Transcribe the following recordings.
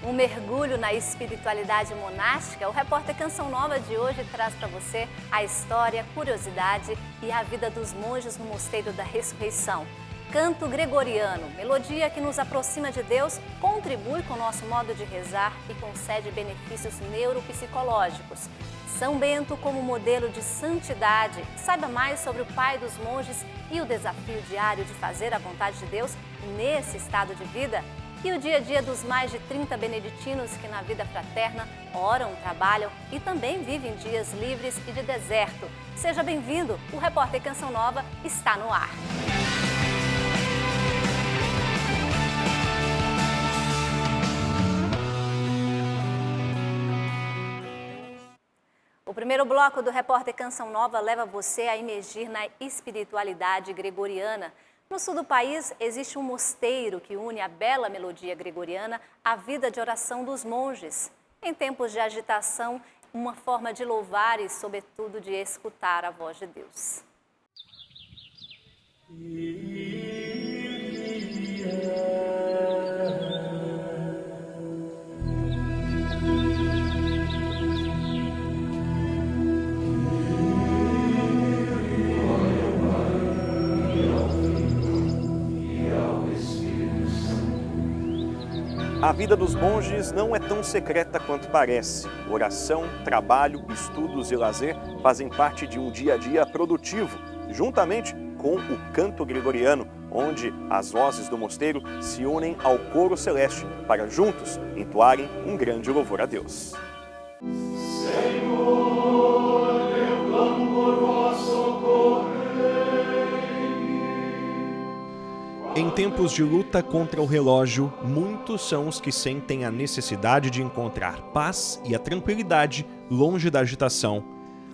Um mergulho na espiritualidade monástica, o repórter Canção Nova de hoje traz para você a história, curiosidade e a vida dos monges no Mosteiro da Ressurreição. Canto gregoriano, melodia que nos aproxima de Deus, contribui com o nosso modo de rezar e concede benefícios neuropsicológicos. São Bento como modelo de santidade. Saiba mais sobre o pai dos monges e o desafio diário de fazer a vontade de Deus nesse estado de vida. E o dia a dia dos mais de 30 beneditinos que na vida fraterna oram, trabalham e também vivem dias livres e de deserto. Seja bem-vindo, o repórter Canção Nova está no ar. O primeiro bloco do repórter Canção Nova leva você a imergir na espiritualidade gregoriana. No sul do país, existe um mosteiro que une a bela melodia gregoriana à vida de oração dos monges. Em tempos de agitação, uma forma de louvar e, sobretudo, de escutar a voz de Deus. A vida dos monges não é tão secreta quanto parece. Oração, trabalho, estudos e lazer fazem parte de um dia a dia produtivo, juntamente com o canto gregoriano, onde as vozes do mosteiro se unem ao coro celeste para juntos entoarem um grande louvor a Deus. Senhor, eu clamo por vós, socorrei. Em tempos de luta contra o relógio, muitos são os que sentem a necessidade de encontrar paz e a tranquilidade longe da agitação.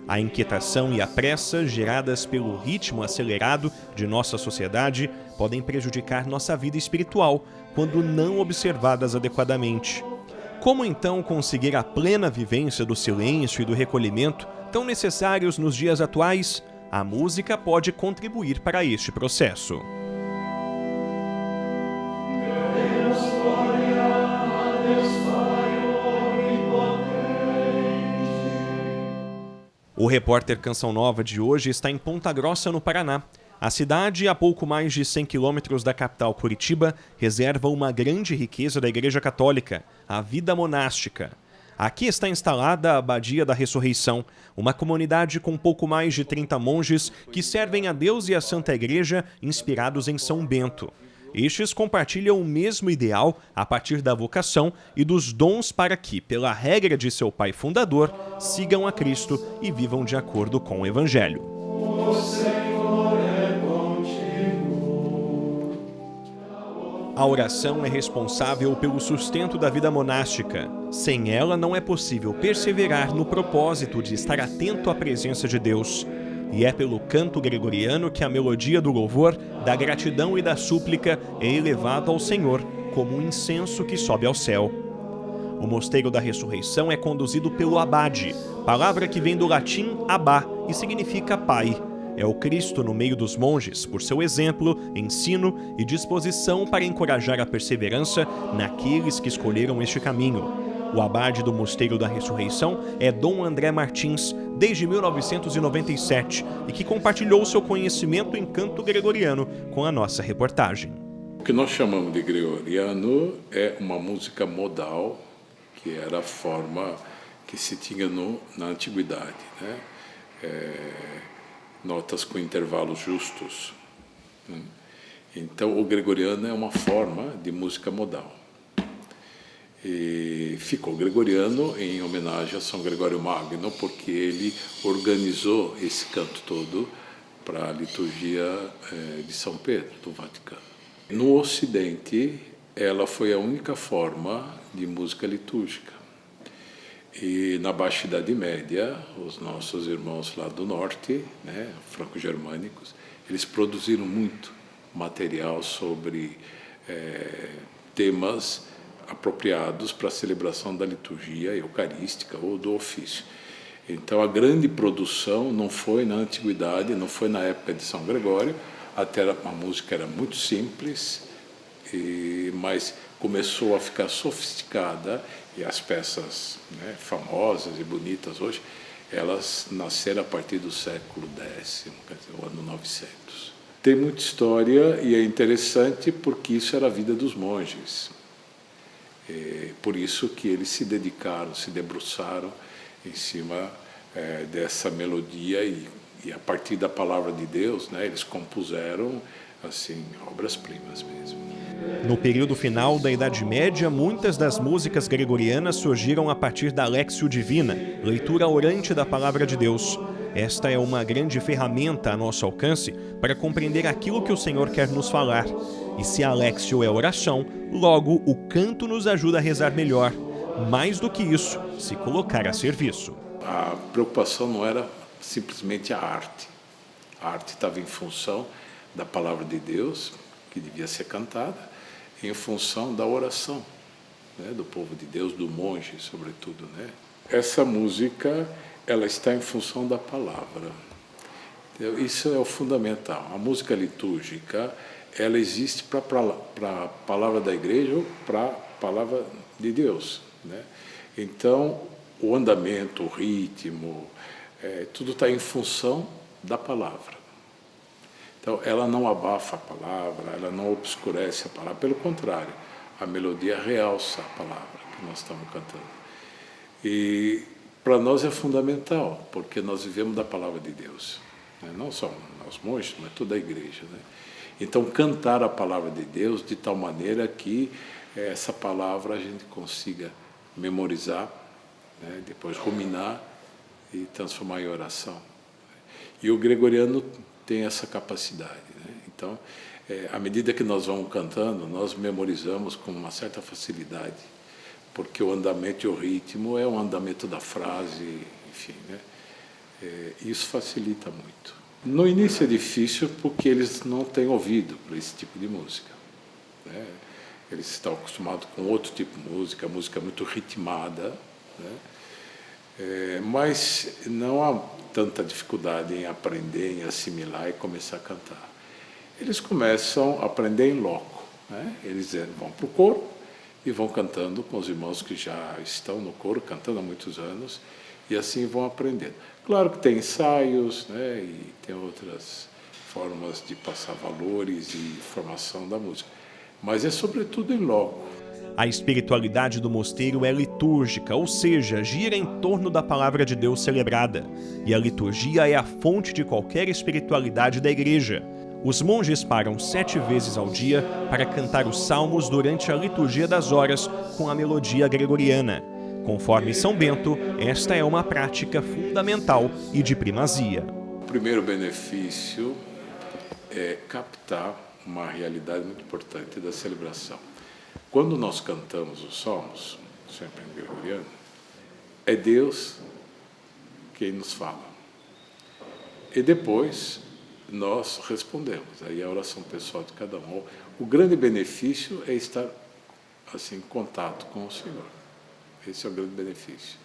A inquietação e a pressa, geradas pelo ritmo acelerado de nossa sociedade, podem prejudicar nossa vida espiritual quando não observadas adequadamente. Como então conseguir a plena vivência do silêncio e do recolhimento, tão necessários nos dias atuais? A música pode contribuir para este processo. O repórter Canção Nova de hoje está em Ponta Grossa, no Paraná. A cidade, a pouco mais de 100 quilômetros da capital Curitiba, reserva uma grande riqueza da Igreja Católica, a vida monástica. Aqui está instalada a Abadia da Ressurreição, uma comunidade com pouco mais de 30 monges que servem a Deus e a Santa Igreja inspirados em São Bento. Estes compartilham o mesmo ideal a partir da vocação e dos dons para que, pela regra de seu pai fundador, sigam a Cristo e vivam de acordo com o Evangelho. O Senhor é contigo. A oração é responsável pelo sustento da vida monástica. Sem ela, não é possível perseverar no propósito de estar atento à presença de Deus. E é pelo canto gregoriano que a melodia do louvor, da gratidão e da súplica é elevado ao Senhor como um incenso que sobe ao céu. O Mosteiro da Ressurreição é conduzido pelo abade, palavra que vem do latim abá e significa pai. É o Cristo no meio dos monges, por seu exemplo, ensino e disposição para encorajar a perseverança naqueles que escolheram este caminho. O abade do Mosteiro da Ressurreição é Dom André Martins, desde 1997, e que compartilhou seu conhecimento em canto gregoriano com a nossa reportagem. O que nós chamamos de gregoriano é uma música modal, que era a forma que se tinha na antiguidade, né? Notas com intervalos justos. Então, o gregoriano é uma forma de música modal. E ficou gregoriano em homenagem a São Gregório Magno, porque ele organizou esse canto todo para a liturgia de São Pedro, do Vaticano. No Ocidente, ela foi a única forma de música litúrgica. E na Baixa Idade Média, os nossos irmãos lá do norte, né, franco-germânicos, eles produziram muito material sobre temas apropriados para a celebração da liturgia eucarística ou do ofício. Então, a grande produção não foi na antiguidade, não foi na época de São Gregório, até a música era muito simples, mas começou a ficar sofisticada e as peças, né, famosas e bonitas hoje, elas nasceram a partir do século X, quer dizer, o ano 900. Tem muita história e é interessante porque isso era a vida dos monges. Por isso que eles se dedicaram, se debruçaram em cima dessa melodia e a partir da palavra de Deus, né, eles compuseram assim obras-primas mesmo. No período final da Idade Média, muitas das músicas gregorianas surgiram a partir da Lectio Divina, leitura orante da Palavra de Deus. Esta é uma grande ferramenta a nosso alcance para compreender aquilo que o Senhor quer nos falar. E se a Lectio é oração, logo o canto nos ajuda a rezar melhor. Mais do que isso, se colocar a serviço. A preocupação não era simplesmente a arte. A arte estava em função da Palavra de Deus, que devia ser cantada, em função da oração, né, do povo de Deus, do monge, sobretudo, né? Essa música, ela está em função da palavra. Isso é o fundamental. A música litúrgica, ela existe para a palavra da igreja ou para a palavra de Deus, né? Então, o andamento, o ritmo, tudo está em função da palavra. Então, ela não abafa a palavra, ela não obscurece a palavra, pelo contrário, a melodia realça a palavra que nós estamos cantando. E para nós é fundamental, porque nós vivemos da palavra de Deus, né? Não só nós monges, mas toda a igreja, né? Então, cantar a palavra de Deus de tal maneira que essa palavra a gente consiga memorizar, né? Depois ruminar e transformar em oração. E o gregoriano tem essa capacidade, né? Então, à medida que nós vamos cantando, nós memorizamos com uma certa facilidade, porque o andamento e o ritmo é o andamento da frase, enfim, né? Isso facilita muito. No início é difícil porque eles não têm ouvido para esse tipo de música, né? Eles estão acostumados com outro tipo de música muito ritmada, né? Mas não há tanta dificuldade em aprender, em assimilar e começar a cantar. Eles começam a aprender em loco, né? Eles vão para o coro e vão cantando com os irmãos que já estão no coro, cantando há muitos anos, e assim vão aprendendo. Claro que tem ensaios, né? E tem outras formas de passar valores e formação da música, mas é sobretudo em loco. A espiritualidade do mosteiro é litúrgica, ou seja, gira em torno da palavra de Deus celebrada. E a liturgia é a fonte de qualquer espiritualidade da igreja. Os monges param 7 vezes ao dia para cantar os salmos durante a liturgia das horas com a melodia gregoriana. Conforme São Bento, esta é uma prática fundamental e de primazia. O primeiro benefício é captar uma realidade muito importante da celebração. Quando nós cantamos os salmos, sempre em gregoriano, é Deus quem nos fala. E depois nós respondemos. Aí é a oração pessoal de cada um. O grande benefício é estar assim, em contato com o Senhor. Esse é o grande benefício.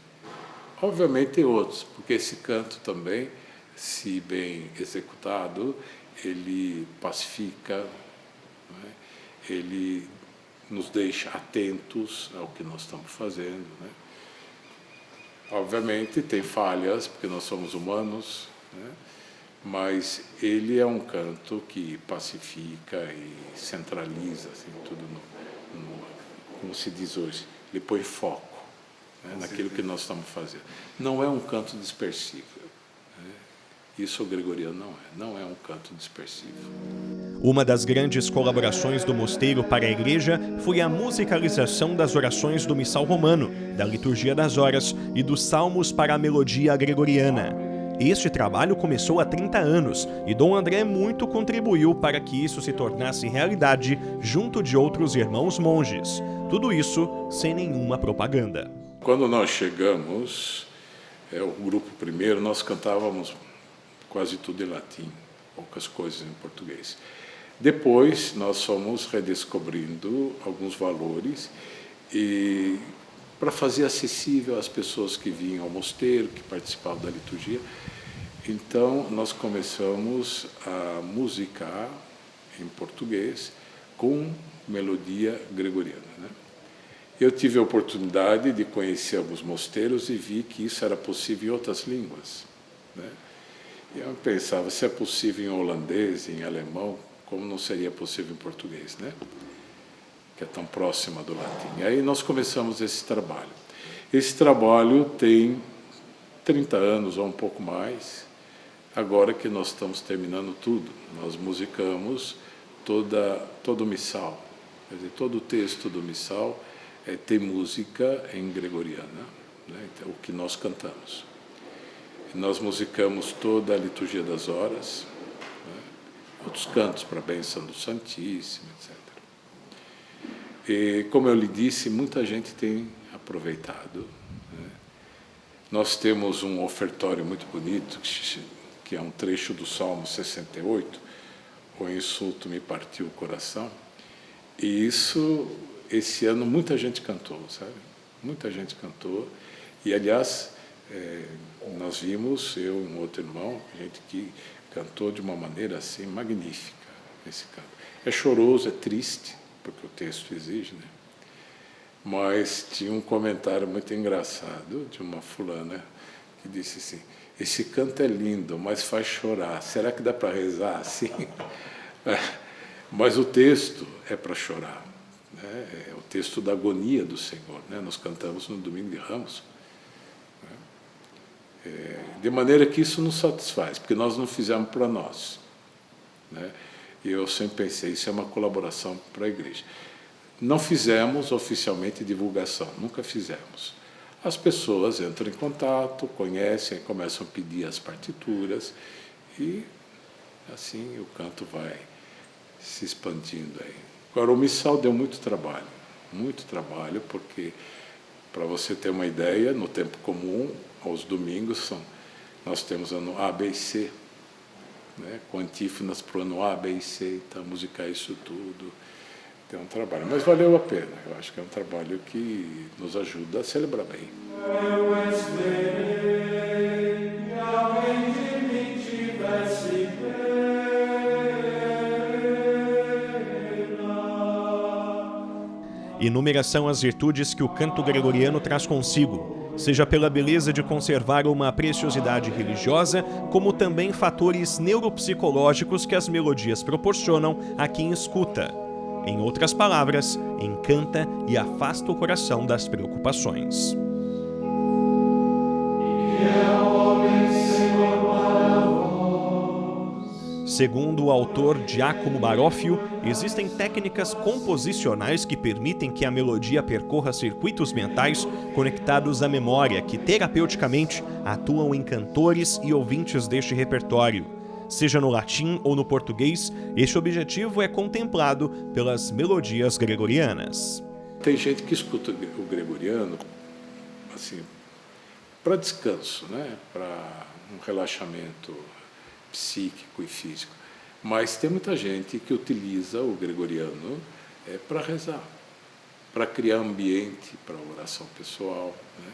Obviamente tem outros, porque esse canto também, se bem executado, ele pacifica, né? Ele nos deixa atentos ao que nós estamos fazendo, né? Obviamente tem falhas, porque nós somos humanos, né? Mas ele é um canto que pacifica e centraliza assim, tudo, como se diz hoje, ele põe foco, né, naquilo que nós estamos fazendo. Não é um canto dispersivo. Isso o gregoriano não é um canto dispersivo. Uma das grandes colaborações do mosteiro para a igreja foi a musicalização das orações do Missal Romano, da Liturgia das Horas e dos Salmos para a melodia gregoriana. Este trabalho começou há 30 anos e Dom André muito contribuiu para que isso se tornasse realidade junto de outros irmãos monges. Tudo isso sem nenhuma propaganda. Quando nós chegamos, o grupo primeiro, nós cantávamos quase tudo em latim, poucas coisas em português. Depois, nós fomos redescobrindo alguns valores e para fazer acessível às pessoas que vinham ao mosteiro, que participavam da liturgia. Então, nós começamos a musicar em português com melodia gregoriana, né? Eu tive a oportunidade de conhecer alguns mosteiros e vi que isso era possível em outras línguas, né? E eu pensava, se é possível em holandês, em alemão, como não seria possível em português, né? Que é tão próxima do latim. E aí nós começamos esse trabalho. Esse trabalho tem 30 anos ou um pouco mais, agora que nós estamos terminando tudo. Nós musicamos todo o missal, quer dizer, todo o texto do missal tem música em gregoriana, né? Então, o que nós cantamos. Nós musicamos toda a liturgia das horas, né? Outros cantos para a bênção do Santíssimo, etc. E, como eu lhe disse, muita gente tem aproveitado, né? Nós temos um ofertório muito bonito, que é um trecho do Salmo 68, o insulto me partiu o coração, e isso, esse ano, muita gente cantou, sabe? Muita gente cantou, e, aliás, nós vimos, eu e um outro irmão, gente que cantou de uma maneira assim magnífica esse canto. É choroso, é triste, porque o texto exige, né? Mas tinha um comentário muito engraçado de uma fulana que disse assim: esse canto é lindo, mas faz chorar. Será que dá para rezar assim? Mas o texto é para chorar, né? É o texto da agonia do Senhor, né? Nós cantamos no Domingo de Ramos. De maneira que isso nos satisfaz, porque nós não fizemos para nós, né? E eu sempre pensei, isso é uma colaboração para a igreja. Não fizemos oficialmente divulgação, nunca fizemos. As pessoas entram em contato, conhecem, começam a pedir as partituras e assim o canto vai se expandindo aí. Agora, o missal deu muito trabalho, porque, para você ter uma ideia, no tempo comum, aos domingos, nós temos ano A, B e C, né? Com antífonas para o ano A, B e C, então musicar isso tudo. Tem um trabalho, mas valeu a pena. Eu acho que é um trabalho que nos ajuda a celebrar bem. Inúmeras são as virtudes que o canto gregoriano traz consigo, seja pela beleza de conservar uma preciosidade religiosa, como também fatores neuropsicológicos que as melodias proporcionam a quem escuta. Em outras palavras, encanta e afasta o coração das preocupações. Segundo o autor Giacomo Baroffio, existem técnicas composicionais que permitem que a melodia percorra circuitos mentais conectados à memória, que terapeuticamente atuam em cantores e ouvintes deste repertório. Seja no latim ou no português, este objetivo é contemplado pelas melodias gregorianas. Tem gente que escuta o gregoriano assim, para descanso, né? Para um relaxamento psíquico e físico. Mas tem muita gente que utiliza o gregoriano para rezar, para criar ambiente para a oração pessoal, né?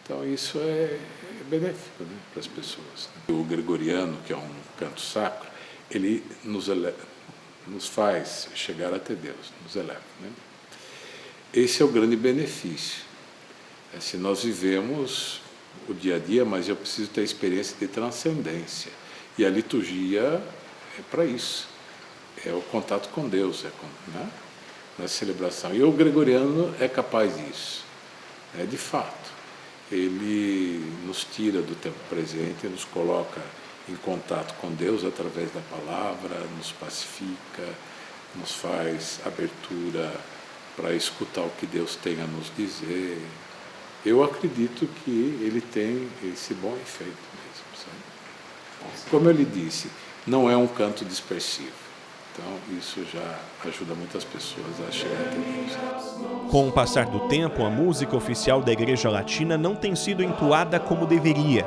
Então isso é benéfico, né, para as pessoas, né? O gregoriano, que é um canto sacro, ele nos faz chegar até Deus, nos eleva, né? Esse é o grande benefício. Se nós vivemos o dia a dia, mas eu preciso ter experiência de transcendência. E a liturgia é para isso. É o contato com Deus, né? Na celebração. E o gregoriano é capaz disso, de fato. Ele nos tira do tempo presente, nos coloca em contato com Deus através da palavra, nos pacifica, nos faz abertura para escutar o que Deus tem a nos dizer. Eu acredito que ele tem esse bom efeito mesmo, sabe? Como eu lhe disse, não é um canto dispersivo. Então, isso já ajuda muitas pessoas a chegar até Deus. Com o passar do tempo, a música oficial da Igreja Latina não tem sido entoada como deveria.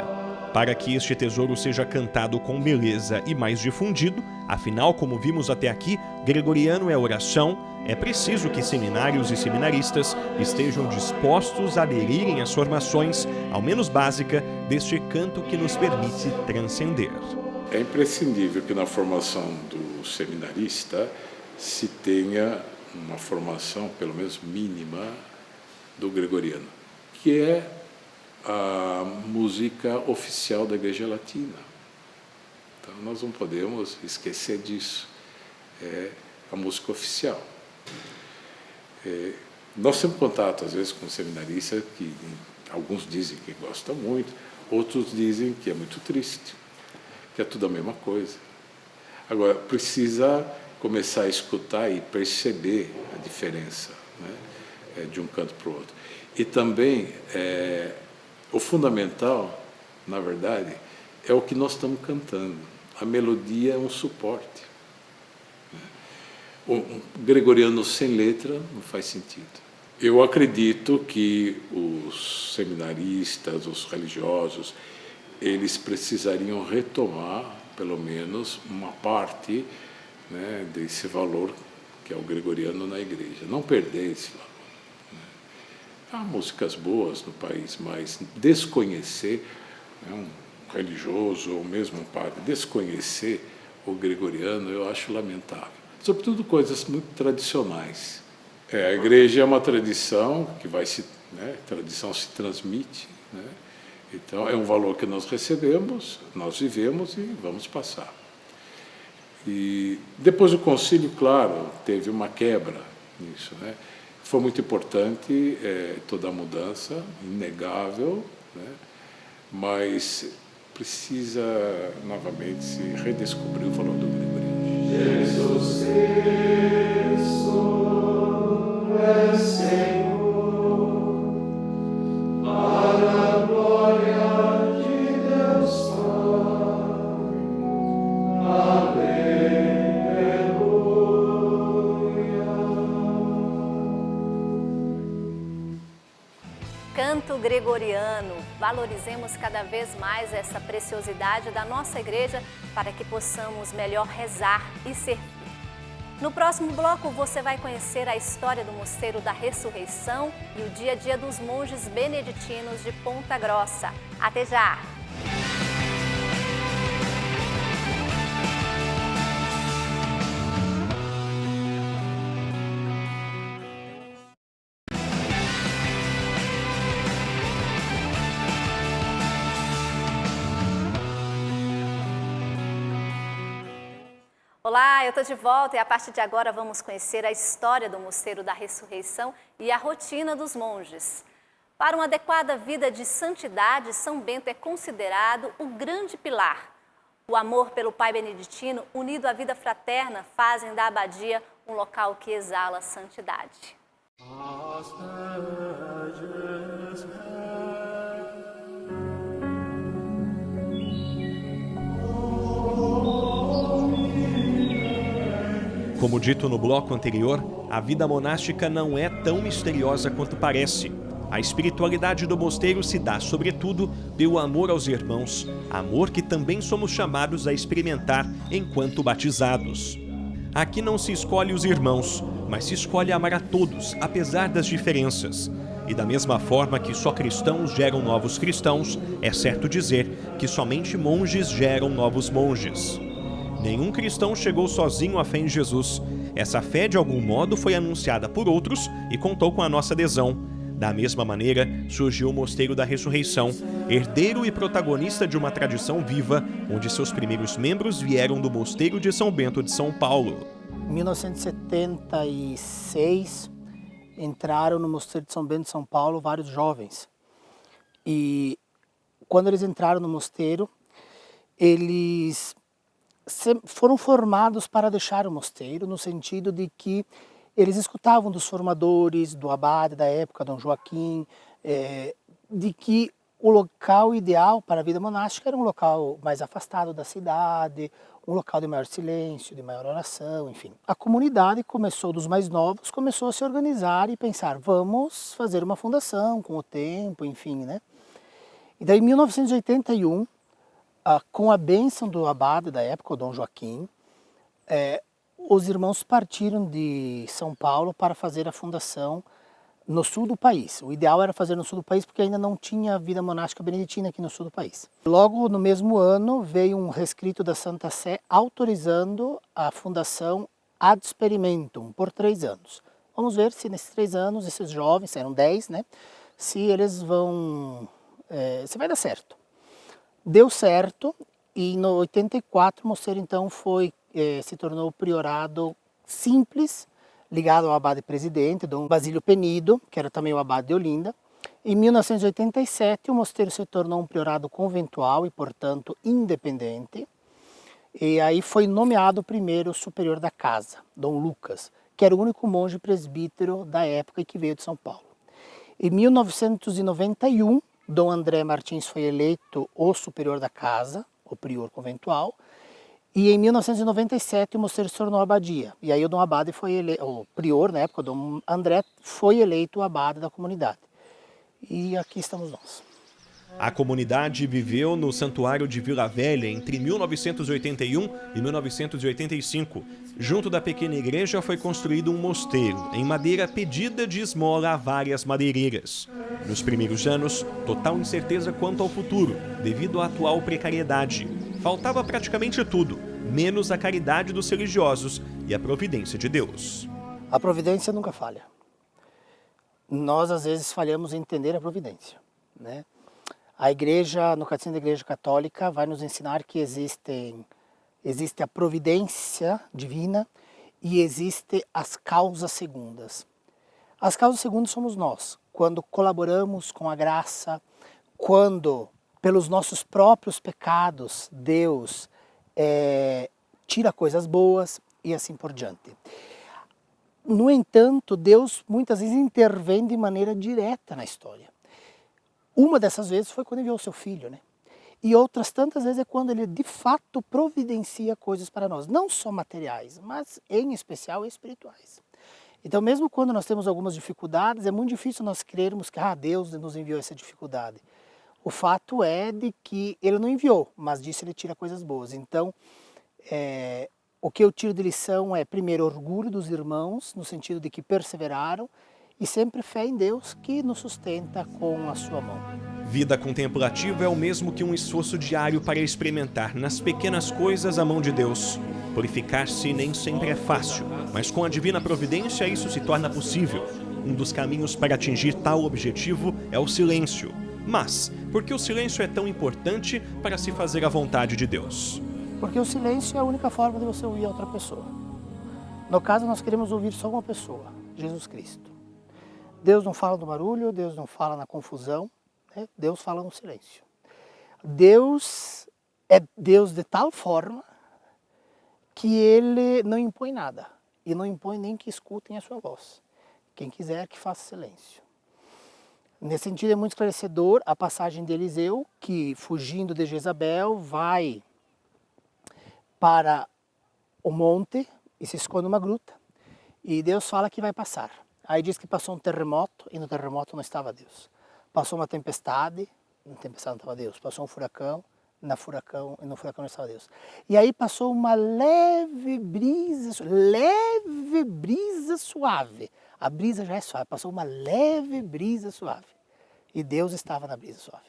Para que este tesouro seja cantado com beleza e mais difundido, afinal, como vimos até aqui, gregoriano é oração, é preciso que seminários e seminaristas estejam dispostos a aderirem às formações, ao menos básica, deste canto que nos permite transcender. É imprescindível que na formação do seminarista se tenha uma formação, pelo menos mínima, do gregoriano, que é a música oficial da Igreja Latina. Então, nós não podemos esquecer disso. É a música oficial. Nós temos contato, às vezes, com seminaristas que alguns dizem que gostam muito, outros dizem que é muito triste, que é tudo a mesma coisa. Agora, precisa começar a escutar e perceber a diferença, né, de um canto para o outro. E também, o fundamental, na verdade, é o que nós estamos cantando. A melodia é um suporte. Um gregoriano sem letra não faz sentido. Eu acredito que os seminaristas, os religiosos, eles precisariam retomar, pelo menos, uma parte, né, desse valor que é o gregoriano na igreja. Não perder esse valor. Né? Há músicas boas no país, mas desconhecer, né, um religioso ou mesmo um padre, desconhecer o gregoriano, eu acho lamentável. Sobretudo coisas muito tradicionais. A igreja é uma tradição que tradição se transmite, né? Então é um valor que nós recebemos, nós vivemos e vamos passar. E depois do concílio, claro, teve uma quebra nisso, né? Foi muito importante toda a mudança, inegável, né? Mas precisa novamente se redescobrir o valor do gregoriano. Jesus Cristo é Senhor, para a glória de Deus Pai. Aleluia. Canto gregoriano. Valorizemos cada vez mais essa preciosidade da nossa igreja para que possamos melhor rezar e servir. No próximo bloco você vai conhecer a história do Mosteiro da Ressurreição e o dia a dia dos monges beneditinos de Ponta Grossa. Até já! Olá, eu estou de volta e a partir de agora vamos conhecer a história do Mosteiro da Ressurreição e a rotina dos monges. Para uma adequada vida de santidade, São Bento é considerado o grande pilar. O amor pelo Pai Beneditino, unido à vida fraterna, fazem da abadia um local que exala a santidade. Como dito no bloco anterior, a vida monástica não é tão misteriosa quanto parece. A espiritualidade do mosteiro se dá, sobretudo, pelo amor aos irmãos, amor que também somos chamados a experimentar enquanto batizados. Aqui não se escolhe os irmãos, mas se escolhe amar a todos, apesar das diferenças. E da mesma forma que só cristãos geram novos cristãos, é certo dizer que somente monges geram novos monges. Nenhum cristão chegou sozinho à fé em Jesus. Essa fé, de algum modo, foi anunciada por outros e contou com a nossa adesão. Da mesma maneira, surgiu o Mosteiro da Ressurreição, herdeiro e protagonista de uma tradição viva, onde seus primeiros membros vieram do Mosteiro de São Bento de São Paulo. Em 1976, entraram no Mosteiro de São Bento de São Paulo vários jovens. E quando eles entraram no mosteiro, eles foram formados para deixar o mosteiro, no sentido de que eles escutavam dos formadores, do abade da época, Dom Joaquim, de que o local ideal para a vida monástica era um local mais afastado da cidade, um local de maior silêncio, de maior oração, enfim. A comunidade começou, dos mais novos, começou a se organizar e pensar, vamos fazer uma fundação com o tempo, enfim, né? E daí em 1981, com a bênção do abade da época, o Dom Joaquim, os irmãos partiram de São Paulo para fazer a fundação no sul do país. O ideal era fazer no sul do país porque ainda não tinha vida monástica beneditina aqui no sul do país. Logo no mesmo ano veio um rescrito da Santa Sé autorizando a fundação ad experimentum por 3 anos. vamos ver se nesses 3 anos, esses jovens, eram 10, né? Se eles vão, se vai dar certo. Deu certo e no 84 o mosteiro então se tornou priorado simples, ligado ao abade presidente, Dom Basílio Penido, que era também o abade de Olinda. Em 1987 o mosteiro se tornou um priorado conventual e, portanto, independente. E aí foi nomeado o primeiro superior da casa, Dom Lucas, que era o único monge presbítero da época e que veio de São Paulo. Em 1991, Dom André Martins foi eleito o superior da casa, o prior conventual, e em 1997 o mosteiro se tornou abadia. E aí o Dom Abade o prior na época, o Dom André, foi eleito o abade da comunidade. E aqui estamos nós. A comunidade viveu no Santuário de Vila Velha entre 1981 e 1985. Junto da pequena igreja foi construído um mosteiro, em madeira pedida de esmola a várias madeireiras. Nos primeiros anos, total incerteza quanto ao futuro, devido à atual precariedade. Faltava praticamente tudo, menos a caridade dos religiosos e a providência de Deus. A providência nunca falha. Nós, às vezes, falhamos em entender a providência, né? A igreja, no Catecismo da Igreja Católica, vai nos ensinar que existe a providência divina e existe as causas segundas. As causas segundas somos nós, quando colaboramos com a graça, quando, pelos nossos próprios pecados, Deus tira coisas boas e assim por diante. No entanto, Deus muitas vezes intervém de maneira direta na história. Uma dessas vezes foi quando enviou o seu filho, né? E outras tantas vezes é quando ele de fato providencia coisas para nós, não só materiais, mas em especial espirituais. Então, mesmo quando nós temos algumas dificuldades, é muito difícil nós crermos que Deus nos enviou essa dificuldade. O fato é de que ele não enviou, mas disso ele tira coisas boas. Então, o que eu tiro de lição é, primeiro, orgulho dos irmãos, no sentido de que perseveraram, e sempre fé em Deus que nos sustenta com a sua mão. Vida contemplativa é o mesmo que um esforço diário para experimentar nas pequenas coisas a mão de Deus. Purificar-se nem sempre é fácil, mas com a divina providência isso se torna possível. Um dos caminhos para atingir tal objetivo é o silêncio. Mas, por que o silêncio é tão importante para se fazer a vontade de Deus? Porque o silêncio é a única forma de você ouvir a outra pessoa. No caso, nós queremos ouvir só uma pessoa, Jesus Cristo. Deus não fala no barulho, Deus não fala na confusão, né? Deus fala no silêncio. Deus é Deus de tal forma que Ele não impõe nada. E não impõe nem que escutem a sua voz. Quem quiser que faça silêncio. Nesse sentido é muito esclarecedor a passagem de Eliseu, que fugindo de Jezabel vai para o monte e se esconde numa gruta. E Deus fala que vai passar. Aí diz que passou um terremoto e no terremoto não estava Deus. Passou uma tempestade, na tempestade não estava Deus. Passou um furacão, no furacão não estava Deus. E aí passou uma leve brisa suave. A brisa já é suave, passou uma leve brisa suave. E Deus estava na brisa suave.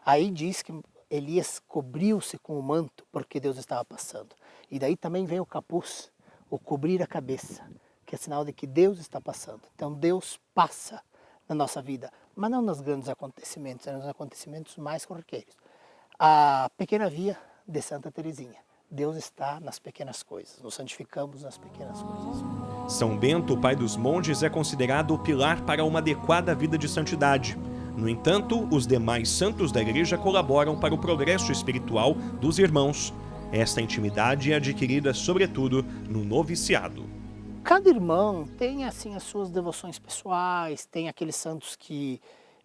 Aí diz que Elias cobriu-se com o manto porque Deus estava passando. E daí também vem o capuz, o cobrir a cabeça, que é sinal de que Deus está passando. Então Deus passa na nossa vida, mas não nos grandes acontecimentos, nos acontecimentos mais corriqueiros. A pequena via de Santa Teresinha. Deus está nas pequenas coisas, nos santificamos nas pequenas coisas. São Bento, o pai dos monges, é considerado o pilar para uma adequada vida de santidade. No entanto, os demais santos da igreja colaboram para o progresso espiritual dos irmãos. Esta intimidade é adquirida, sobretudo, no noviciado. Cada irmão tem assim as suas devoções pessoais, tem aqueles santos que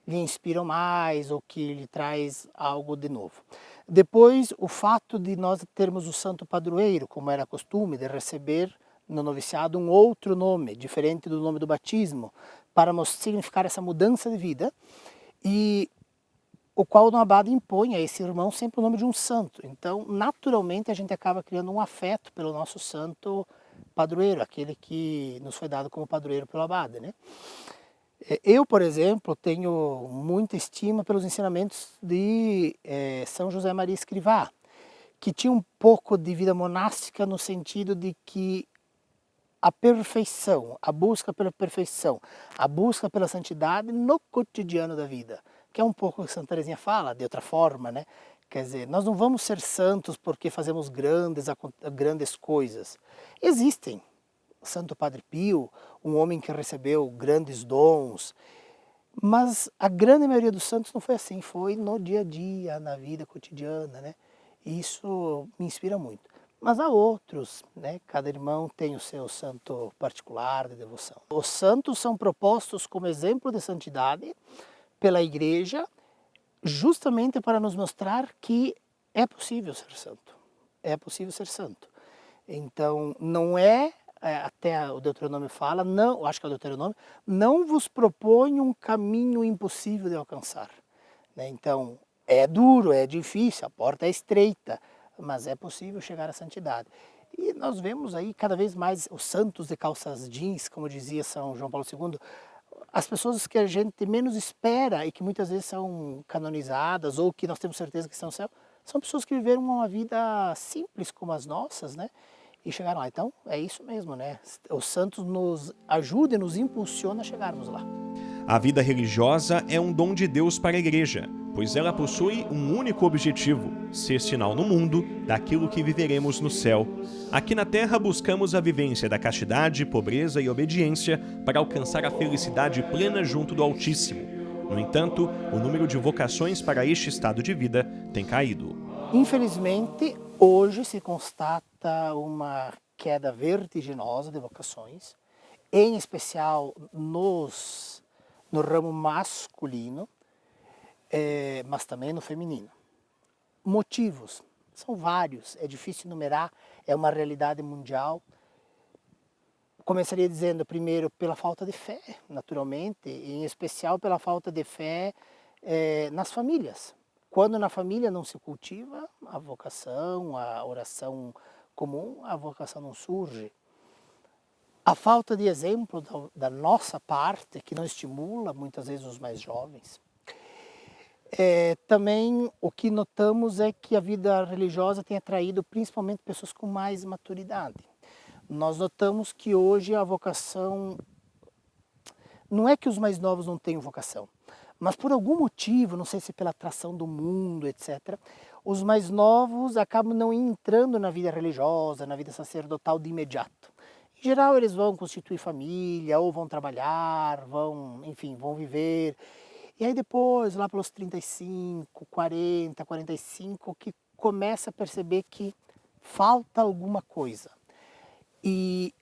lhe inspiram mais ou que lhe traz algo de novo. Depois, o fato de nós termos o santo padroeiro, como era costume, de receber no noviciado um outro nome, diferente do nome do batismo, para significar essa mudança de vida, e o qual o abade impõe a esse irmão sempre o nome de um santo. Então, naturalmente, a gente acaba criando um afeto pelo nosso santo padroeiro, aquele que nos foi dado como padroeiro pelo abade, né? Eu, por exemplo, tenho muita estima pelos ensinamentos de São José Maria Escrivá, que tinha um pouco de vida monástica no sentido de que a perfeição, a busca pela perfeição, a busca pela santidade no cotidiano da vida, que é um pouco o que Santa Teresinha fala, de outra forma, né? Quer dizer, nós não vamos ser santos porque fazemos grandes coisas. Existem. Santo Padre Pio, um homem que recebeu grandes dons, mas a grande maioria dos santos não foi assim, foi no dia a dia, na vida cotidiana, né? E isso me inspira muito. Mas há outros, né? Cada irmão tem o seu santo particular de devoção. Os santos são propostos como exemplo de santidade pela Igreja, justamente para nos mostrar que é possível ser santo. É possível ser santo. Então, não é, até o Deuteronômio fala, não, acho que é o Deuteronômio, não vos propõe um caminho impossível de alcançar. Né? Então, é duro, é difícil, a porta é estreita, mas é possível chegar à santidade. E nós vemos aí cada vez mais os santos de calças jeans, como dizia São João Paulo II, as pessoas que a gente menos espera e que muitas vezes são canonizadas ou que nós temos certeza que estão no céu, são pessoas que viveram uma vida simples como as nossas, né? E chegaram lá. Então, é isso mesmo, né? Os santos nos ajudam e nos impulsionam a chegarmos lá. A vida religiosa é um dom de Deus para a Igreja, pois ela possui um único objetivo: ser sinal no mundo daquilo que viveremos no céu. Aqui na Terra buscamos a vivência da castidade, pobreza e obediência para alcançar a felicidade plena junto do Altíssimo. No entanto, o número de vocações para este estado de vida tem caído. Infelizmente, hoje se constata uma queda vertiginosa de vocações, em especial no ramo masculino, mas também no feminino. Motivos são vários, é difícil enumerar, é uma realidade mundial. Começaria dizendo, primeiro, pela falta de fé, naturalmente, e em especial pela falta de fé nas famílias. Quando na família não se cultiva a vocação, a oração comum, a vocação não surge. A falta de exemplo da nossa parte, que não estimula muitas vezes os mais jovens. Também o que notamos é que a vida religiosa tem atraído principalmente pessoas com mais maturidade. Nós notamos que hoje a vocação, não é que os mais novos não tenham vocação, mas por algum motivo, não sei se pela atração do mundo, etc., os mais novos acabam não entrando na vida religiosa, na vida sacerdotal de imediato. Em geral, eles vão constituir família, ou vão trabalhar, vão viver. E aí depois, lá pelos 35, 40, 45, que começa a perceber que falta alguma coisa. E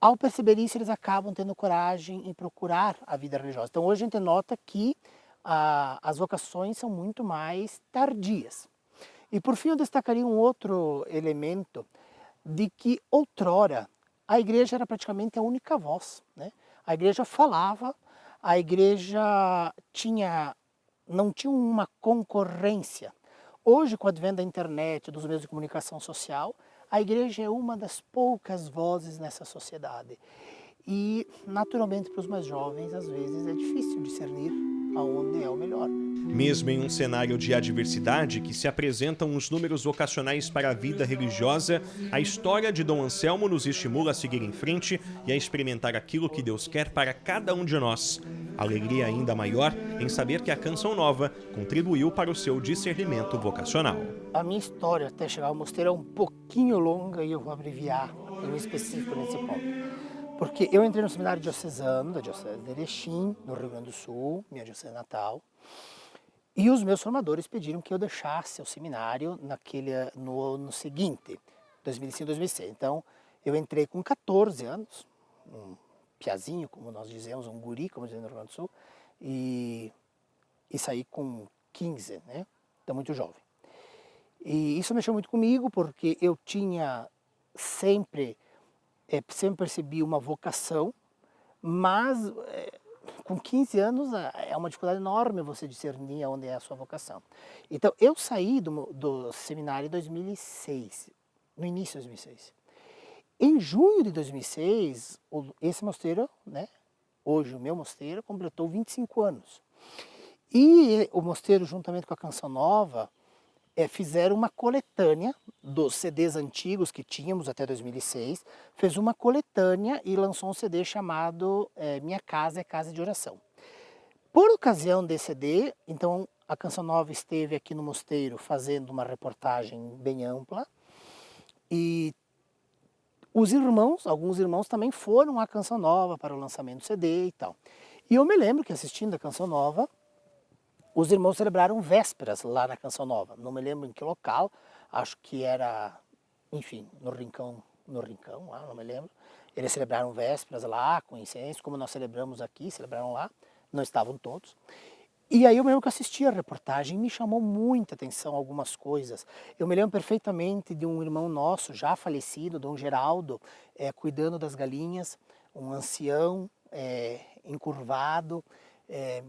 ao perceber isso, eles acabam tendo coragem em procurar a vida religiosa. Então hoje a gente nota que as vocações são muito mais tardias. E por fim eu destacaria um outro elemento de que outrora a igreja era praticamente a única voz, né? A igreja falava, a igreja não tinha uma concorrência. Hoje, com o advento da internet, dos meios de comunicação social, a igreja é uma das poucas vozes nessa sociedade. E, naturalmente, para os mais jovens, às vezes é difícil discernir aonde é o melhor. Mesmo em um cenário de adversidade que se apresentam os números vocacionais para a vida religiosa, a história de Dom Anselmo nos estimula a seguir em frente e a experimentar aquilo que Deus quer para cada um de nós. Alegria ainda maior em saber que a Canção Nova contribuiu para o seu discernimento vocacional. A minha história até chegar ao mosteiro é um pouquinho longa e eu vou abreviar em específico nesse ponto. Porque eu entrei no seminário diocesano, da Diocese de Erechim, no Rio Grande do Sul, minha diocese natal, e os meus formadores pediram que eu deixasse o seminário no ano seguinte, 2005, 2006. Então, eu entrei com 14 anos, um piazinho, como nós dizemos, um guri, como dizemos no Rio Grande do Sul, e saí com 15, né? Então, muito jovem. E isso mexeu muito comigo, porque eu tinha sempre percebi uma vocação, mas com 15 anos é uma dificuldade enorme você discernir onde é a sua vocação. Então, eu saí do seminário em 2006, no início de 2006. Em junho de 2006, esse mosteiro, né, hoje o meu mosteiro, completou 25 anos. E o mosteiro, juntamente com a Canção Nova, fizeram uma coletânea dos CDs antigos que tínhamos até 2006, fez uma coletânea e lançou um CD chamado Minha Casa é Casa de Oração. Por ocasião desse CD, então a Canção Nova esteve aqui no mosteiro fazendo uma reportagem bem ampla e os irmãos, alguns irmãos também foram à Canção Nova para o lançamento do CD e tal. E eu me lembro que assistindo a Canção Nova, os irmãos celebraram vésperas lá na Canção Nova. Não me lembro em que local, acho que era, enfim, no Rincão lá, não me lembro. Eles celebraram vésperas lá, com incenso, como nós celebramos aqui, celebraram lá, não estavam todos. E aí eu me lembro que assisti a reportagem e me chamou muita atenção algumas coisas. Eu me lembro perfeitamente de um irmão nosso, já falecido, Dom Geraldo, cuidando das galinhas, um ancião encurvado.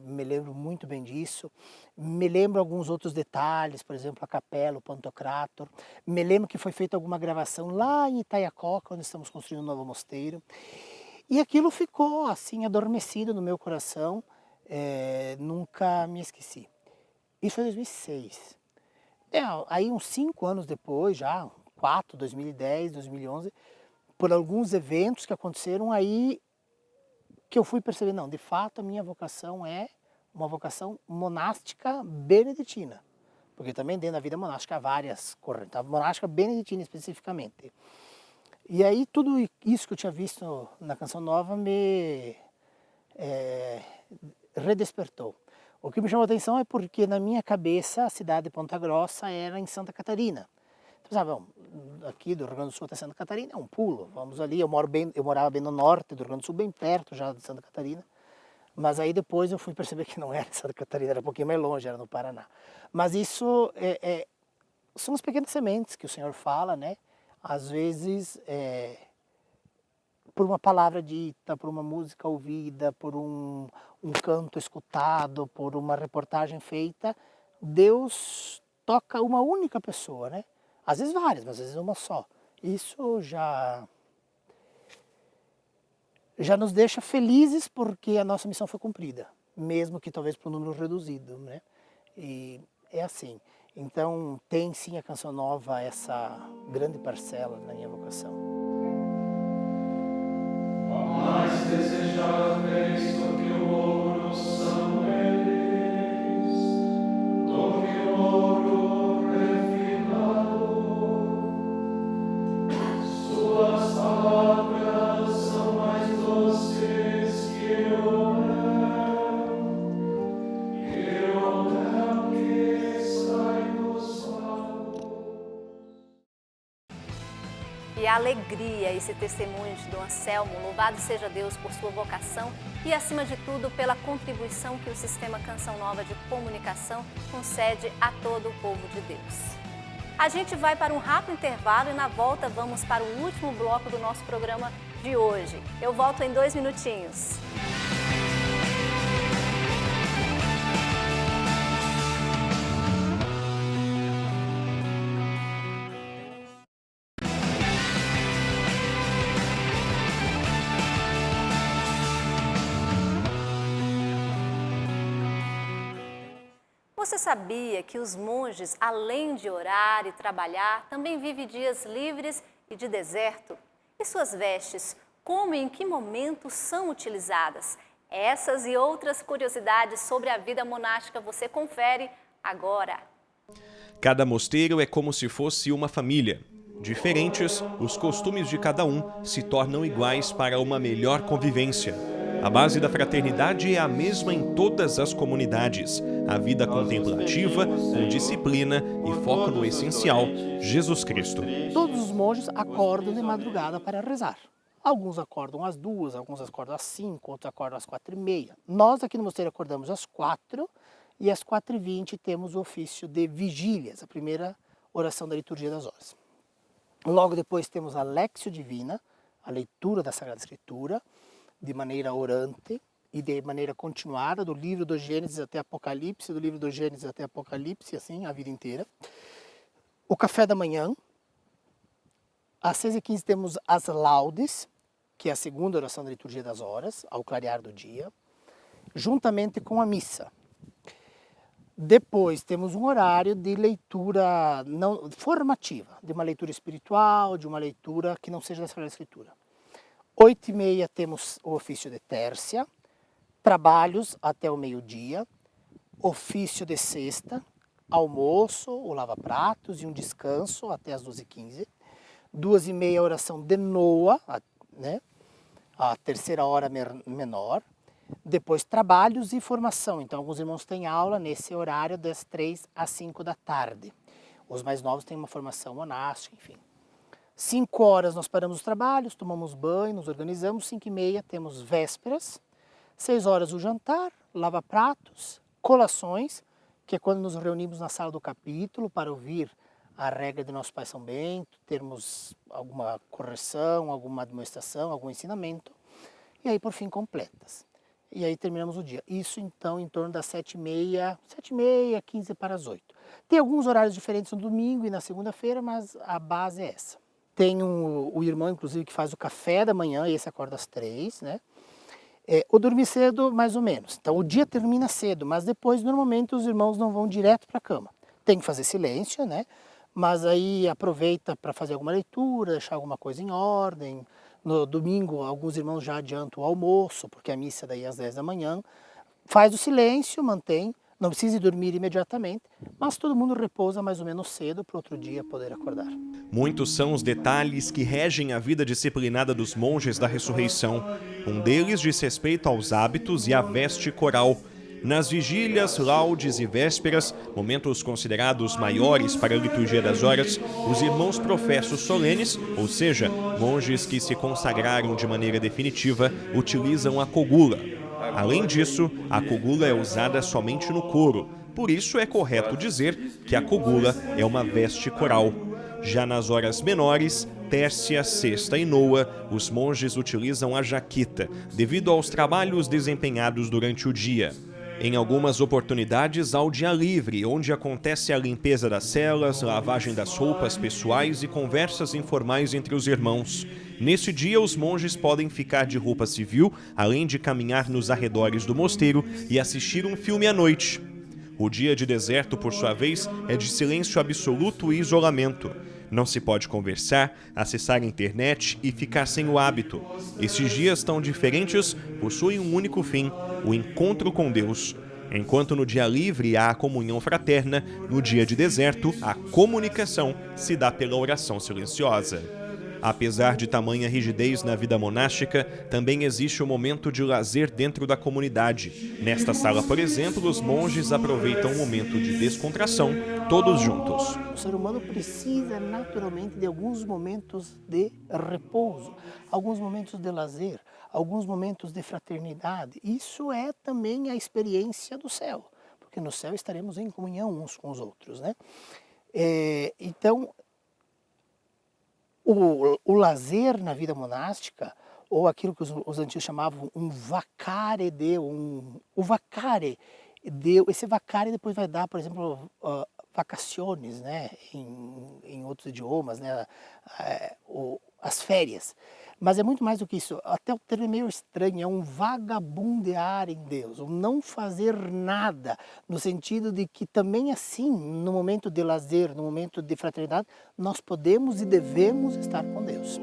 Me lembro muito bem disso. Me lembro alguns outros detalhes, por exemplo, a capela, o Pantocrator. Me lembro que foi feita alguma gravação lá em Itaiacoca, onde estamos construindo um novo mosteiro. E aquilo ficou assim adormecido no meu coração, nunca me esqueci. Isso foi em 2006. Aí uns 5 anos depois, já 2010, 2011, por alguns eventos que aconteceram aí, que eu fui perceber, não, de fato a minha vocação é uma vocação monástica beneditina. Porque também dentro da vida monástica há várias correntes, a monástica beneditina especificamente. E aí tudo isso que eu tinha visto na Canção Nova me redespertou. O que me chamou a atenção é porque na minha cabeça a cidade de Ponta Grossa era em Santa Catarina. Então, aqui do Rio Grande do Sul até Santa Catarina é um pulo, vamos ali, eu morava bem no norte do Rio Grande do Sul, bem perto já de Santa Catarina, mas aí depois eu fui perceber que não era Santa Catarina, era um pouquinho mais longe, era no Paraná. Mas isso são as pequenas sementes que o Senhor fala, né? Às vezes, por uma palavra dita, por uma música ouvida, por um canto escutado, por uma reportagem feita, Deus toca uma única pessoa, né? Às vezes várias, mas às vezes uma só. Isso já nos deixa felizes porque a nossa missão foi cumprida, mesmo que talvez por um número reduzido, né? E é assim. Então tem sim a Canção Nova essa grande parcela na minha vocação. Mais desejáveis do que o ouro são eles, do que o ouro refinado. Suas palavras são mais doces que o mel que sai do sal. E a alegria, esse testemunho de Dom Anselmo, louvado seja Deus por sua vocação e, acima de tudo, pela contribuição que o Sistema Canção Nova de Comunicação concede a todo o povo de Deus. A gente vai para um rápido intervalo e na volta vamos para o último bloco do nosso programa de hoje. Eu volto em 2 minutinhos. Você sabia que os monges, além de orar e trabalhar, também vivem dias livres e de deserto? E suas vestes, como e em que momento são utilizadas? Essas e outras curiosidades sobre a vida monástica você confere agora. Cada mosteiro é como se fosse uma família. Diferentes, os costumes de cada um se tornam iguais para uma melhor convivência. A base da fraternidade é a mesma em todas as comunidades. A vida contemplativa, com disciplina e foco no essencial, Jesus Cristo. Todos os monges acordam de madrugada para rezar. Alguns acordam às 2, alguns acordam às 5, outros acordam às 4h30. Nós aqui no mosteiro acordamos às 4 e às 4h20 temos o ofício de vigílias, a primeira oração da liturgia das horas. Logo depois temos a Lectio Divina, a leitura da Sagrada Escritura, de maneira orante e de maneira continuada, do livro do Gênesis até Apocalipse, do livro do Gênesis até Apocalipse, assim, a vida inteira. O café da manhã. Às 6h15 temos as laudes, que é a segunda oração da liturgia das horas, ao clarear do dia, juntamente com a missa. Depois temos um horário de leitura não formativa, de uma leitura espiritual, de uma leitura que não seja da Sagrada Escritura. 8h30 temos o ofício de tércia, trabalhos até o meio-dia, ofício de sexta, almoço, o lava-pratos e um descanso até as 12h15. 2h30 oração de Noa, né? A terceira hora menor. Depois trabalhos e formação. Então alguns irmãos têm aula nesse horário das 3 às 5 da tarde. Os mais novos têm uma formação monástica, enfim. 5 horas nós paramos os trabalhos, tomamos banho, nos organizamos. 5h30 temos vésperas. 6 horas o jantar, lava-pratos, colações, que é quando nos reunimos na sala do capítulo para ouvir a regra de nosso Pai São Bento, termos alguma correção, alguma demonstração, algum ensinamento. E aí, por fim, completas. E aí terminamos o dia. Isso, então, em torno das 7h30, 15 para as 8. Tem alguns horários diferentes no domingo e na segunda-feira, mas a base é essa. Tem o irmão, inclusive, que faz o café da manhã, e esse acorda às 3, né? O dormir cedo, mais ou menos. Então, o dia termina cedo, mas depois, normalmente, os irmãos não vão direto para a cama. Tem que fazer silêncio, né? Mas aí aproveita para fazer alguma leitura, deixar alguma coisa em ordem. No domingo, alguns irmãos já adiantam o almoço, porque a missa daí é às 10 da manhã. Faz o silêncio, mantém, não precisa dormir imediatamente, mas todo mundo repousa mais ou menos cedo para outro dia poder acordar. Muitos são os detalhes que regem a vida disciplinada dos monges da ressurreição. Um deles diz respeito aos hábitos e à veste coral. Nas vigílias, laudes e vésperas, momentos considerados maiores para a liturgia das horas, os irmãos professos solenes, ou seja, monges que se consagraram de maneira definitiva, utilizam a cogula. Além disso, a cogula é usada somente no coro, por isso é correto dizer que a cogula é uma veste coral. Já nas horas menores, tércia, sexta e noa, os monges utilizam a jaquita, devido aos trabalhos desempenhados durante o dia. Em algumas oportunidades, há o dia livre, onde acontece a limpeza das celas, lavagem das roupas pessoais e conversas informais entre os irmãos. Nesse dia, os monges podem ficar de roupa civil, além de caminhar nos arredores do mosteiro e assistir um filme à noite. O dia de deserto, por sua vez, é de silêncio absoluto e isolamento. Não se pode conversar, acessar a internet e ficar sem o hábito. Esses dias tão diferentes possuem um único fim, o encontro com Deus. Enquanto no dia livre há a comunhão fraterna, no dia de deserto a comunicação se dá pela oração silenciosa. Apesar de tamanha rigidez na vida monástica, também existe um momento de lazer dentro da comunidade. Nesta sala, por exemplo, os monges aproveitam um momento de descontração, todos juntos. O ser humano precisa naturalmente de alguns momentos de repouso, alguns momentos de lazer, alguns momentos de fraternidade. Isso é também a experiência do céu, porque no céu estaremos em comunhão uns com os outros, né? Então, o lazer na vida monástica, ou aquilo que os antigos chamavam um vacare Deo, o vacare Deo, esse vacare depois vai dar, por exemplo, vacaciones, né, em outros idiomas, né, as férias. Mas é muito mais do que isso, até o termo é meio estranho, é um vagabundear em Deus, um não fazer nada, no sentido de que também assim, no momento de lazer, no momento de fraternidade, nós podemos e devemos estar com Deus.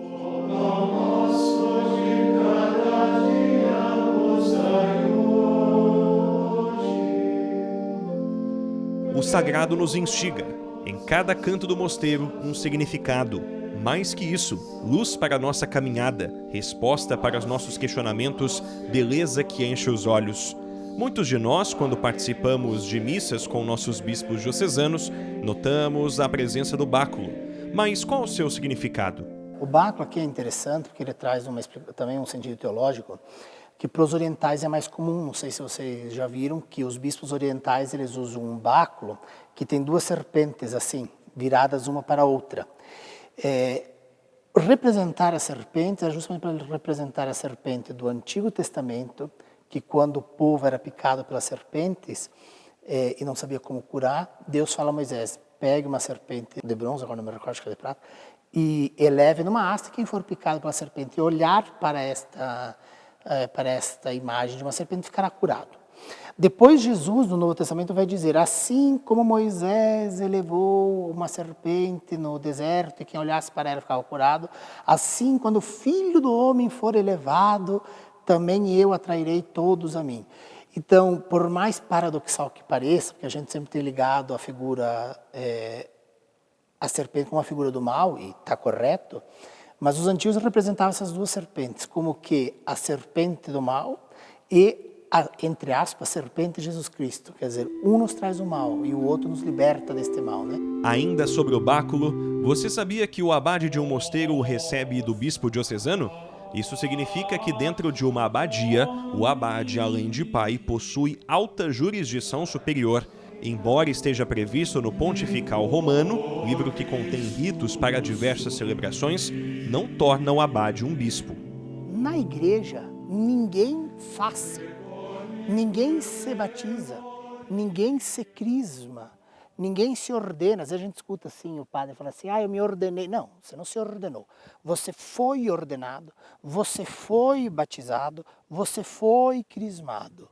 O sagrado nos instiga, em cada canto do mosteiro, um significado. Mais que isso, luz para a nossa caminhada, resposta para os nossos questionamentos, beleza que enche os olhos. Muitos de nós, quando participamos de missas com nossos bispos diocesanos, notamos a presença do báculo. Mas qual o seu significado? O báculo aqui é interessante porque ele traz também um sentido teológico que para os orientais é mais comum. Não sei se vocês já viram que os bispos orientais eles usam um báculo que tem duas serpentes assim, viradas uma para a outra. Representar a serpente é justamente para representar a serpente do Antigo Testamento, que quando o povo era picado pelas serpentes e não sabia como curar, Deus fala a Moisés, pegue uma serpente de bronze, agora não me recordo, acho que é de prata, e eleve numa haste quem for picado pela serpente, e olhar para esta imagem de uma serpente ficará curado. Depois Jesus, no Novo Testamento, vai dizer, assim como Moisés elevou uma serpente no deserto e quem olhasse para ela ficava curado, assim quando o Filho do Homem for elevado, também eu atrairei todos a mim. Então, por mais paradoxal que pareça, porque a gente sempre tem ligado a figura, a serpente como a figura do mal, e está correto, mas os antigos representavam essas duas serpentes, como que a serpente do mal e entre aspas, serpente Jesus Cristo. Quer dizer, um nos traz o mal e o outro nos liberta deste mal, né? Ainda sobre o báculo, você sabia que o abade de um mosteiro o recebe do bispo diocesano? Isso significa que dentro de uma abadia, o abade, além de pai, possui alta jurisdição superior. Embora esteja previsto no Pontifical Romano, livro que contém ritos para diversas celebrações, não torna o abade um bispo. Na igreja, ninguém faz. Ninguém se batiza, ninguém se crisma, ninguém se ordena. Às vezes a gente escuta assim, o padre fala assim, eu me ordenei. Não, você não se ordenou. Você foi ordenado, você foi batizado, você foi crismado.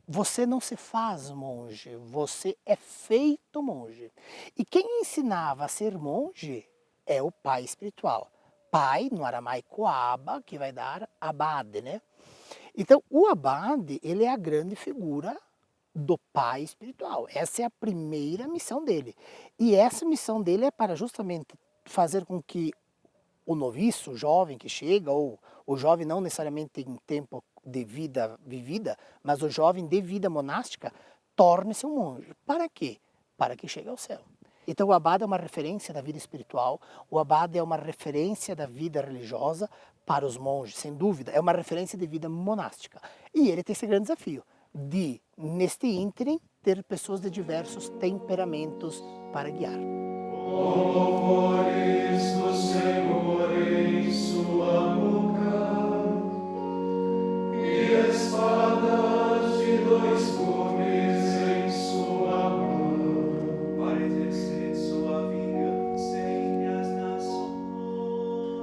Você não se faz monge, você é feito monge. E quem ensinava a ser monge é o pai espiritual. Pai, no aramaico, Abba, que vai dar abade, né? Então, o abade, ele é a grande figura do pai espiritual. Essa é a primeira missão dele. E essa missão dele é para justamente fazer com que o noviço, o jovem que chega, ou o jovem não necessariamente em tempo de vida vivida, mas o jovem de vida monástica, torne-se um monge. Para quê? Para que chegue ao céu. Então o abade é uma referência da vida espiritual, o abade é uma referência da vida religiosa para os monges, sem dúvida, é uma referência de vida monástica. E ele tem esse grande desafio de, neste ínterim, ter pessoas de diversos temperamentos para guiar. Louvores do Senhor em sua boca e espadas de dois gumes em sua mão para exercer sua vingança entre as nações.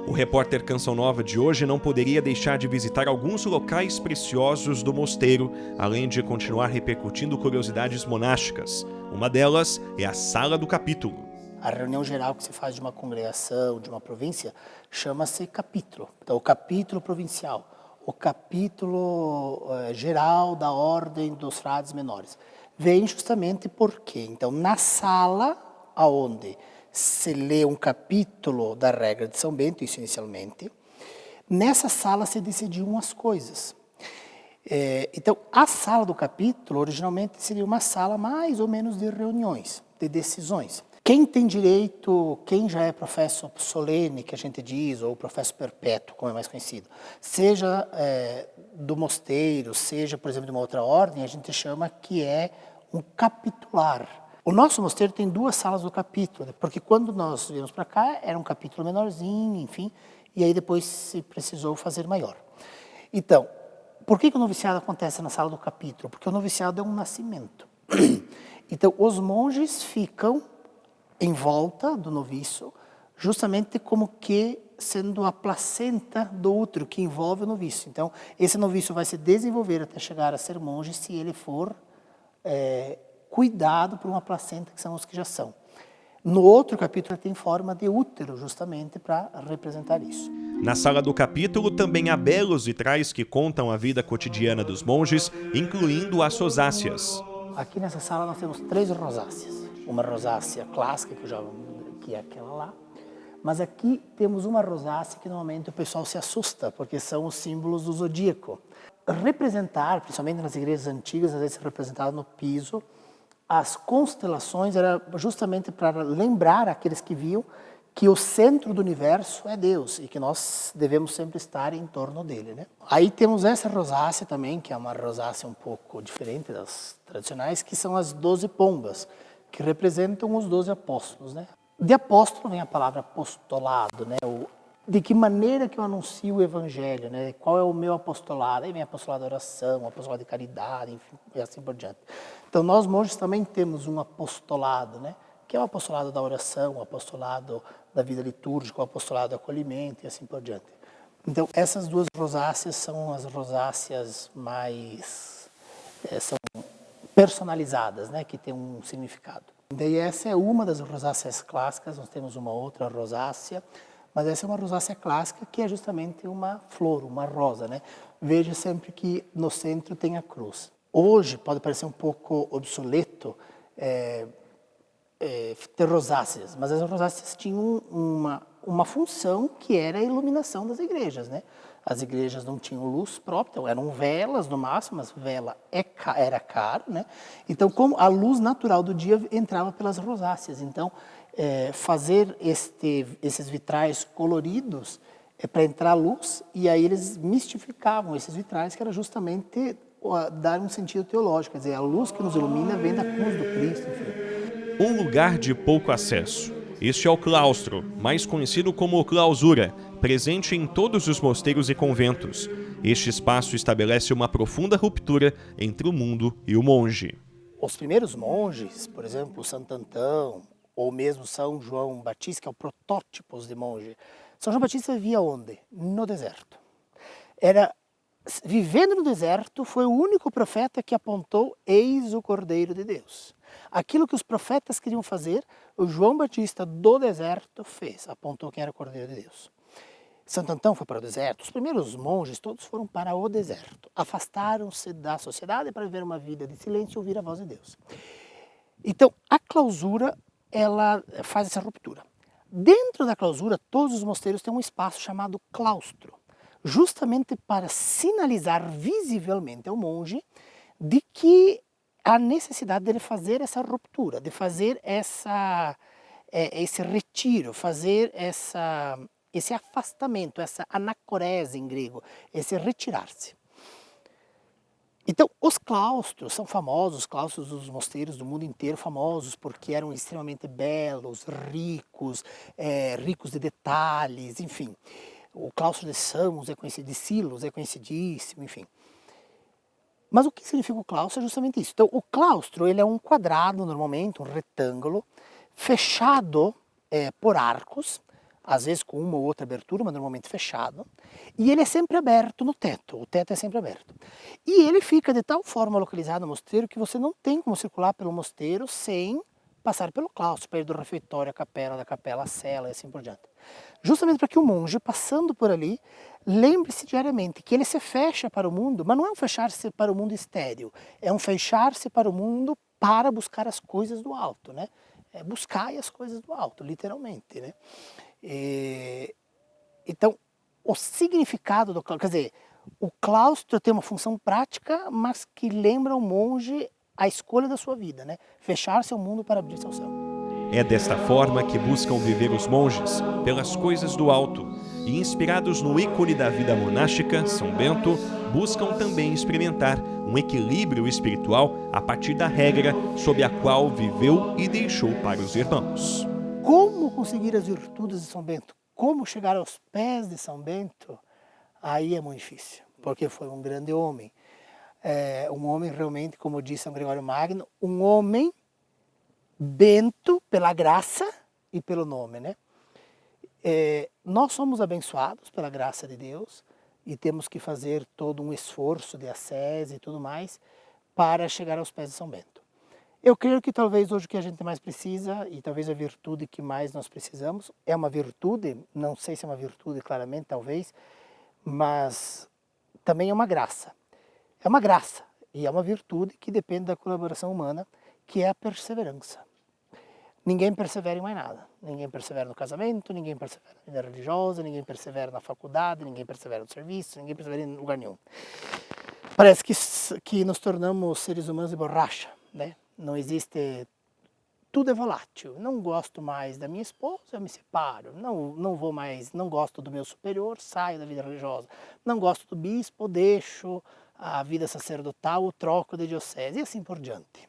O repórter Canção Nova de hoje não poderia deixar de visitar alguns locais preciosos do mosteiro, além de continuar repercutindo curiosidades monásticas. Uma delas é a Sala do Capítulo. A reunião geral que se faz de uma congregação, de uma província, chama-se capítulo. Então, o capítulo provincial, o capítulo geral da ordem dos frades menores. Vem justamente porque, então, na sala onde se lê um capítulo da regra de São Bento, isso inicialmente, nessa sala se decidiam as coisas. Então, a sala do capítulo, originalmente, seria uma sala mais ou menos de reuniões, de decisões. Quem tem direito, quem já é professo solene, que a gente diz, ou professo perpétuo, como é mais conhecido, seja do mosteiro, seja, por exemplo, de uma outra ordem, a gente chama que é um capitular. O nosso mosteiro tem 2 salas do capítulo, porque quando nós viemos para cá, era um capítulo menorzinho, enfim, e aí depois se precisou fazer maior. Então, por que o noviciado acontece na sala do capítulo? Porque o noviciado é um nascimento. Então, os monges ficam em volta do noviço, justamente como que sendo a placenta do útero que envolve o noviço. Então, esse noviço vai se desenvolver até chegar a ser monge se ele for cuidado por uma placenta, que são os que já são. No outro capítulo tem forma de útero, justamente para representar isso. Na sala do capítulo também há belos vitrais que contam a vida cotidiana dos monges, incluindo as rosáceas. Aqui nessa sala nós temos 3 rosáceas. Uma rosácea clássica, que é aquela lá. Mas aqui temos uma rosácea que normalmente o pessoal se assusta, porque são os símbolos do zodíaco. Representar, principalmente nas igrejas antigas, às vezes representado no piso, as constelações era justamente para lembrar aqueles que viam que o centro do universo é Deus e que nós devemos sempre estar em torno dele, né? Aí temos essa rosácea também, que é uma rosácea um pouco diferente das tradicionais, que são as 12 pombas, que representam os 12 apóstolos, né? De apóstolo vem a palavra apostolado, né? De que maneira que eu anuncio o evangelho, né? Qual é o meu apostolado? Aí vem apostolado de oração, apostolado de caridade, enfim, e assim por diante. Então nós monges também temos um apostolado, né? Que é o apostolado da oração, o apostolado da vida litúrgica, o apostolado do acolhimento e assim por diante. Então essas 2 rosáceas são as rosáceas mais são personalizadas, né, que tem um significado. Daí essa é uma das rosáceas clássicas, nós temos uma outra rosácea, mas essa é uma rosácea clássica que é justamente uma flor, uma rosa, né? Veja sempre que no centro tem a cruz. Hoje pode parecer um pouco obsoleto ter rosáceas, mas as rosáceas tinham uma função que era a iluminação das igrejas, né? As igrejas não tinham luz própria, então eram velas no máximo, mas vela era caro, né? Então, como a luz natural do dia entrava pelas rosáceas, então fazer esses vitrais coloridos para entrar luz, e aí eles mistificavam esses vitrais, que era justamente dar um sentido teológico, quer dizer, a luz que nos ilumina vem da cruz do Cristo, enfim. Um lugar de pouco acesso. Este é o claustro, mais conhecido como clausura, presente em todos os mosteiros e conventos. Este espaço estabelece uma profunda ruptura entre o mundo e o monge. Os primeiros monges, por exemplo, Santo Antão, ou mesmo São João Batista, que é o protótipo de monge. São João Batista vivia onde? No deserto. Vivendo no deserto, foi o único profeta que apontou: eis o Cordeiro de Deus. Aquilo que os profetas queriam fazer, o João Batista do deserto fez, apontou quem era o Cordeiro de Deus. Santo Antão foi para o deserto, os primeiros monges todos foram para o deserto, afastaram-se da sociedade para viver uma vida de silêncio e ouvir a voz de Deus. Então, a clausura, ela faz essa ruptura. Dentro da clausura, todos os mosteiros têm um espaço chamado claustro, justamente para sinalizar visivelmente ao monge de que a necessidade dele fazer essa ruptura, de fazer esse retiro, fazer esse afastamento, essa anacorese em grego, esse retirar-se. Então, os claustros são famosos, os claustros dos mosteiros do mundo inteiro famosos porque eram extremamente belos, ricos, ricos de detalhes, enfim. O claustro de Samos é conhecido, de Silos é conhecidíssimo, enfim. Mas o que significa o claustro é justamente isso. Então, o claustro ele é um quadrado, normalmente, um retângulo, fechado por arcos, às vezes com uma ou outra abertura, mas normalmente fechado, e ele é sempre aberto no teto, o teto é sempre aberto. E ele fica de tal forma localizado no mosteiro que você não tem como circular pelo mosteiro sem passar pelo claustro, para ir do refeitório à capela, da capela à cela e assim por diante. Justamente para que o monge, passando por ali, lembre-se diariamente que ele se fecha para o mundo, mas não é um fechar-se para o mundo estéril, é um fechar-se para o mundo para buscar as coisas do alto, né? É buscar as coisas do alto, literalmente, né? Então, o significado do claustro, quer dizer, o claustro tem uma função prática, mas que lembra o monge a escolha da sua vida, né? Fechar-se ao mundo para abrir-se ao céu. É desta forma que buscam viver os monges, pelas coisas do alto, e inspirados no ícone da vida monástica, São Bento, buscam também experimentar um equilíbrio espiritual a partir da regra sob a qual viveu e deixou para os irmãos. Como conseguir as virtudes de São Bento? Como chegar aos pés de São Bento? Aí é muito difícil, porque foi um grande homem. Um homem realmente, como disse São Gregório Magno, um homem bento pela graça e pelo nome, né? Nós somos abençoados pela graça de Deus e temos que fazer todo um esforço de ascese e tudo mais para chegar aos pés de São Bento. Eu creio que talvez hoje o que a gente mais precisa, e talvez a virtude que mais nós precisamos, é uma virtude, não sei se é uma virtude claramente, talvez, mas também é uma graça. É uma graça e é uma virtude que depende da colaboração humana, que é a perseverança. Ninguém persevera em mais nada. Ninguém persevera no casamento, ninguém persevera na vida religiosa, ninguém persevera na faculdade, ninguém persevera no serviço, ninguém persevera em lugar nenhum. Parece que nos tornamos seres humanos de borracha, né? Não existe... Tudo é volátil. Não gosto mais da minha esposa, eu me separo. Não vou mais, não gosto do meu superior, saio da vida religiosa. Não gosto do bispo, deixo a vida sacerdotal, o troco de diocese e assim por diante.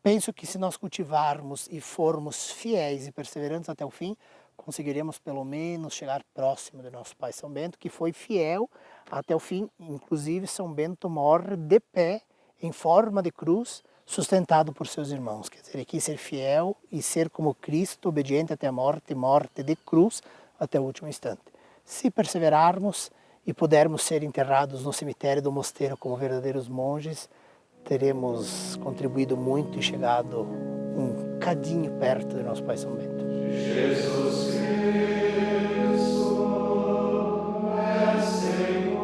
Penso que se nós cultivarmos e formos fiéis e perseverantes até o fim, conseguiremos pelo menos chegar próximo do nosso Pai São Bento, que foi fiel até o fim. Inclusive, São Bento morre de pé, em forma de cruz, sustentado por seus irmãos. Quer dizer, ele quis ser fiel e ser como Cristo, obediente até a morte, morte de cruz, até o último instante. Se perseverarmos e pudermos ser enterrados no cemitério do mosteiro como verdadeiros monges, teremos contribuído muito e chegado um cadinho perto de nosso Pai São Bento. Jesus Cristo é Senhor,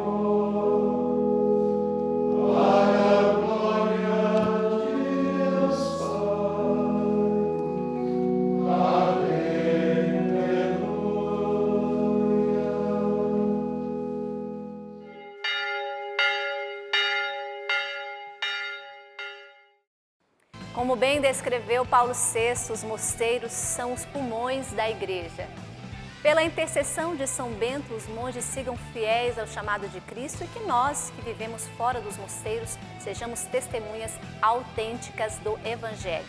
para a glória de Deus Pai. Aleluia. Como bem descreveu Paulo VI, os mosteiros são os pulmões da Igreja. Pela intercessão de São Bento, os monges sigam fiéis ao chamado de Cristo e que nós, que vivemos fora dos mosteiros, sejamos testemunhas autênticas do Evangelho.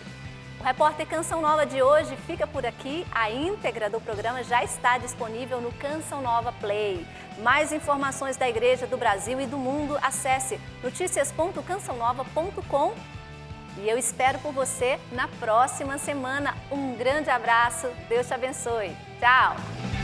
O Repórter Canção Nova de hoje fica por aqui. A íntegra do programa já está disponível no Canção Nova Play. Mais informações da Igreja do Brasil e do mundo, acesse noticias.cançãonova.com. E eu espero por você na próxima semana. Um grande abraço, Deus te abençoe. Tchau!